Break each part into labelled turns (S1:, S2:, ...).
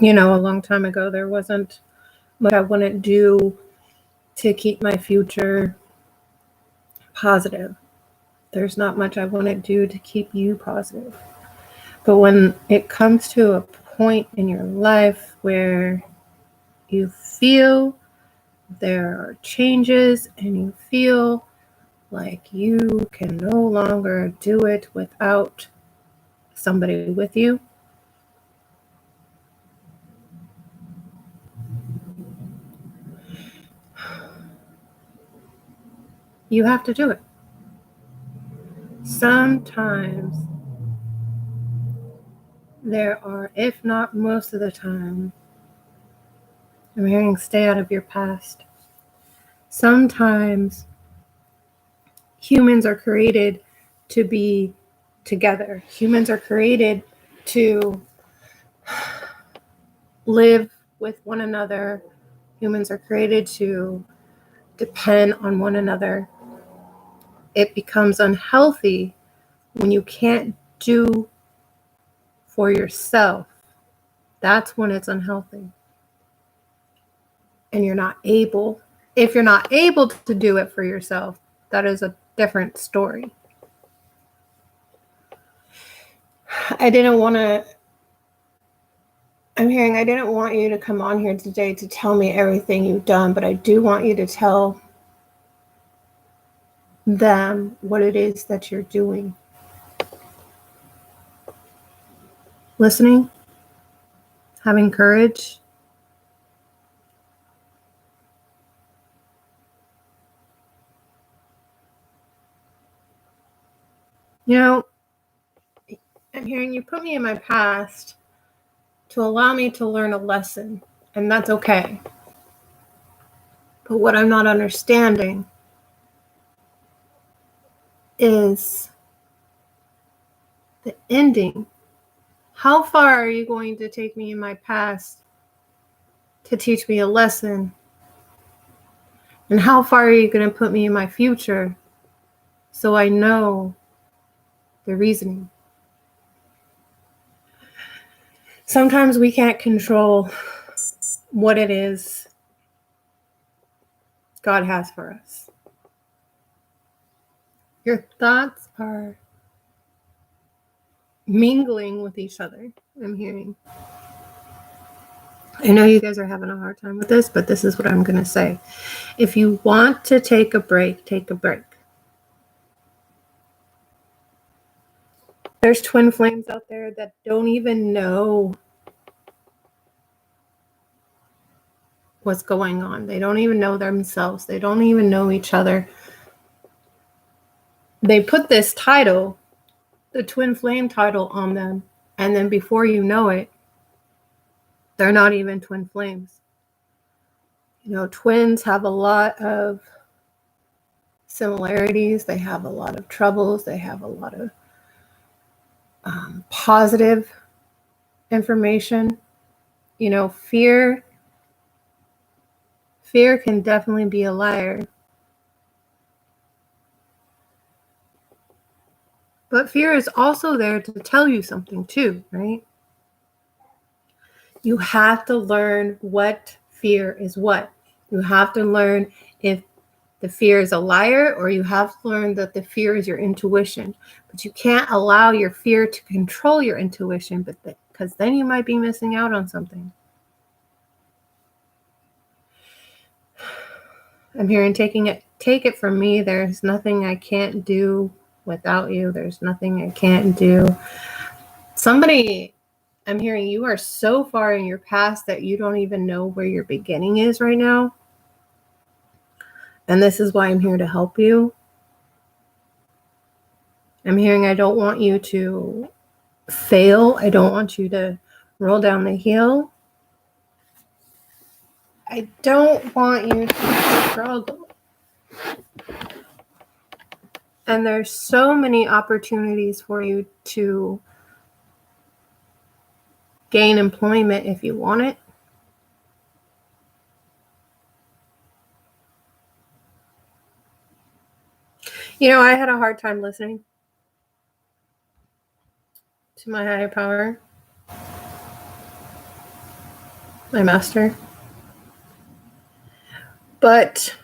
S1: A long time ago, there wasn't much I wouldn't do to keep my future positive. There's not much I wouldn't do to keep you positive. But when it comes to a point in your life where you feel there are changes and you feel like you can no longer do it without somebody with you, you have to do it. Sometimes there are, if not most of the time, I'm hearing stay out of your past. Sometimes humans are created to be together. Humans are created to live with one another. Humans are created to depend on one another. It becomes unhealthy when you can't do for yourself. That's when it's unhealthy. And you're not able. If you're not able to do it for yourself, that is a different story. I didn't want you to come on here today to tell me everything you've done, but I do want you to tell them what it is that you're doing. Listening, having courage. I'm hearing you put me in my past to allow me to learn a lesson, and that's okay. But what I'm not understanding is the ending. How far are you going to take me in my past to teach me a lesson? And how far are you going to put me in my future so I know the reasoning? Sometimes we can't control what it is God has for us. Your thoughts are mingling with each other, I'm hearing. I know you guys are having a hard time with this, but this is what I'm going to say. If you want to take a break, take a break. There's twin flames out there that don't even know what's going on. They don't even know themselves. They don't even know each other. They put this title, the twin flame title, on them, and then before you know it, they're not even twin flames. Twins have a lot of similarities. They have a lot of troubles. They have a lot of positive information. Fear can definitely be a liar. But fear is also there to tell you something too, right? You have to learn what fear is what. You have to learn if the fear is a liar, or you have to learn that the fear is your intuition. But you can't allow your fear to control your intuition, because then you might be missing out on something. I'm hearing take it from me. There's nothing I can't do without you. There's nothing I can't do. I'm hearing you are so far in your past that you don't even know where your beginning is right now. And this is why I'm here to help you. I'm hearing I don't want you to fail. I don't want you to roll down the hill. I don't want you to struggle. And there's so many opportunities for you to gain employment if you want it. I had a hard time listening to my higher power. my master. But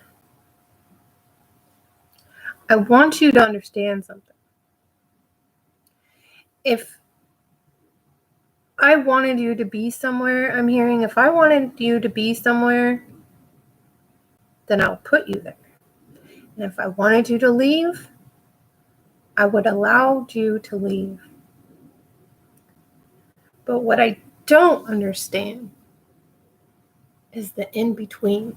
S1: I want you to understand something. If I wanted you to be somewhere, I'm hearing, if I wanted you to be somewhere, then I'll put you there. And if I wanted you to leave, I would allow you to leave. But what I don't understand is the in-between.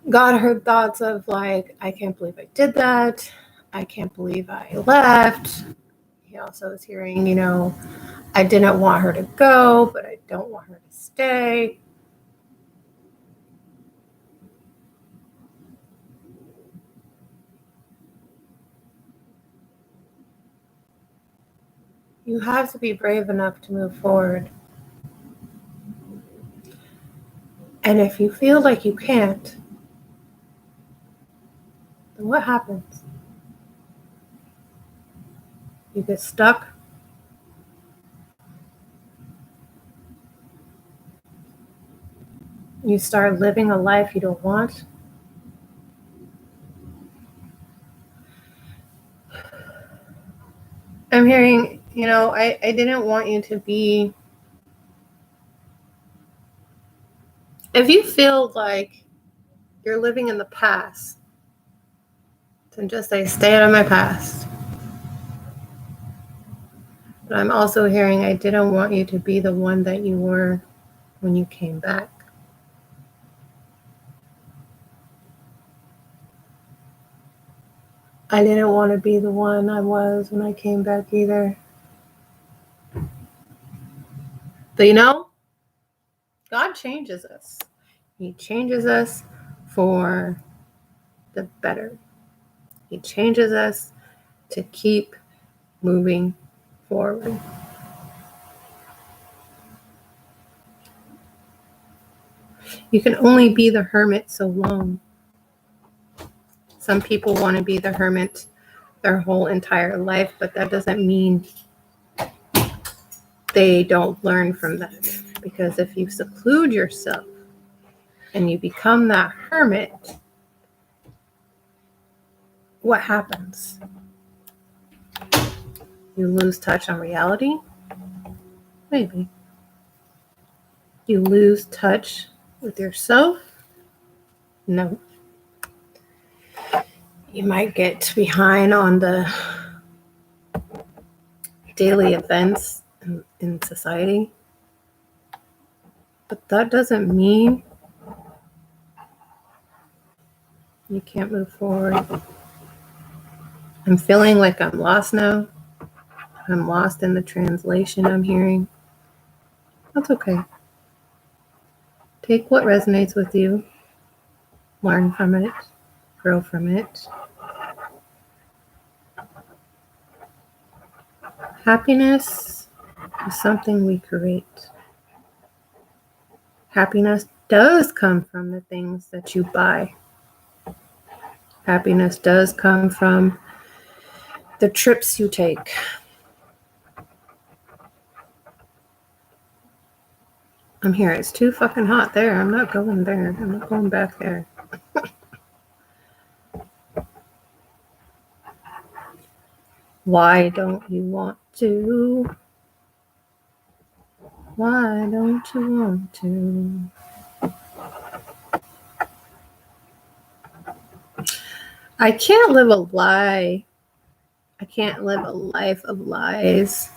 S1: God heard thoughts of like, I can't believe I did that. I can't believe I left. He also is hearing, I didn't want her to go, but I don't want her to stay. You have to be brave enough to move forward. And if you feel like you can't, then what happens? You get stuck. You start living a life you don't want. I'm hearing, I didn't want you to be. If you feel like you're living in the past, then just say, stay out of my past. But I'm also hearing, I didn't want you to be the one that you were when you came back. I didn't want to be the one I was when I came back either. But God changes us. He changes us for the better. He changes us to keep moving forward. You can only be the hermit so long. Some people want to be the hermit their whole entire life, but that doesn't mean they don't learn from that. Because if you seclude yourself and you become that hermit, what happens? You lose touch on reality? Maybe. You lose touch with yourself? No. You might get behind on the daily events in society, but that doesn't mean you can't move forward. I'm feeling like I'm lost now. I'm lost in the translation I'm hearing. That's okay. Take what resonates with you, learn from it, grow from it. Happiness is something we create. Happiness does come from the things that you buy. Happiness does come from the trips you take. I'm here. It's too fucking hot there. I'm not going there. I'm not going back there. Why don't you want to? Why don't you want to? I can't live a lie. I can't live a life of lies.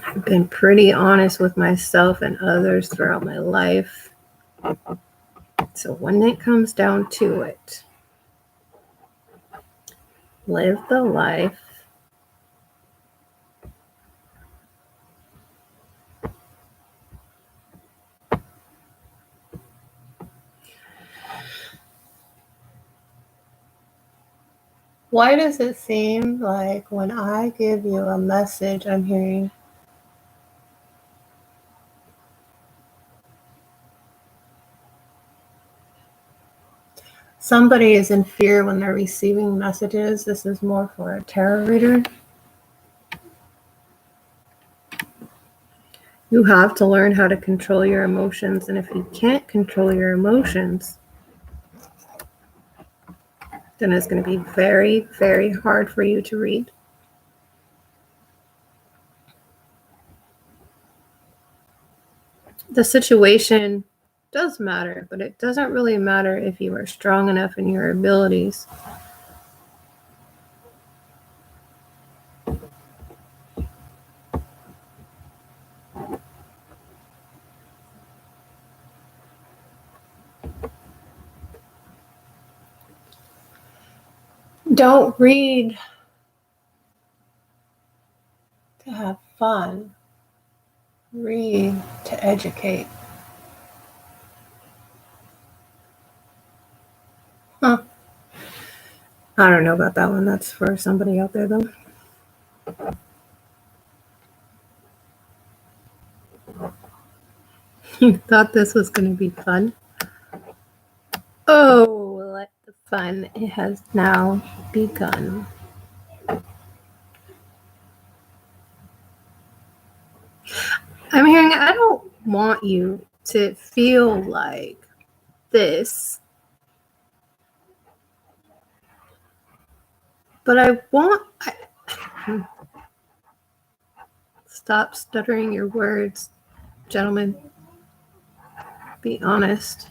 S1: I've been pretty honest with myself and others throughout my life. So when it comes down to it, live the life Why does it seem like when I give you a message, I'm hearing somebody is in fear when they're receiving messages? This is more for a tarot reader. You have to learn how to control your emotions. And if you can't control your emotions, then it's going to be very, very hard for you to read. The situation does matter, but it doesn't really matter if you are strong enough in your abilities. Don't read to have fun. Read to educate. Huh. I don't know about that one. That's for somebody out there, though. You thought this was going to be fun? Oh, let the fun. It has now begun. I'm hearing, I don't want you to feel like this, but I want. Stop stuttering your words, gentlemen. Be honest.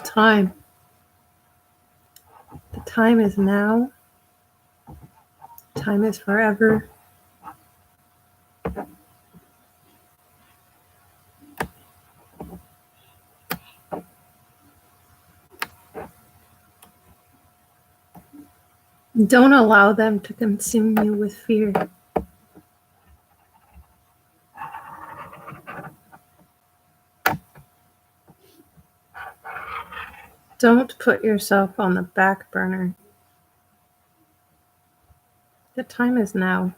S1: Time. The time is now. Time is forever. Don't allow them to consume you with fear. Don't put yourself on the back burner. The time is now.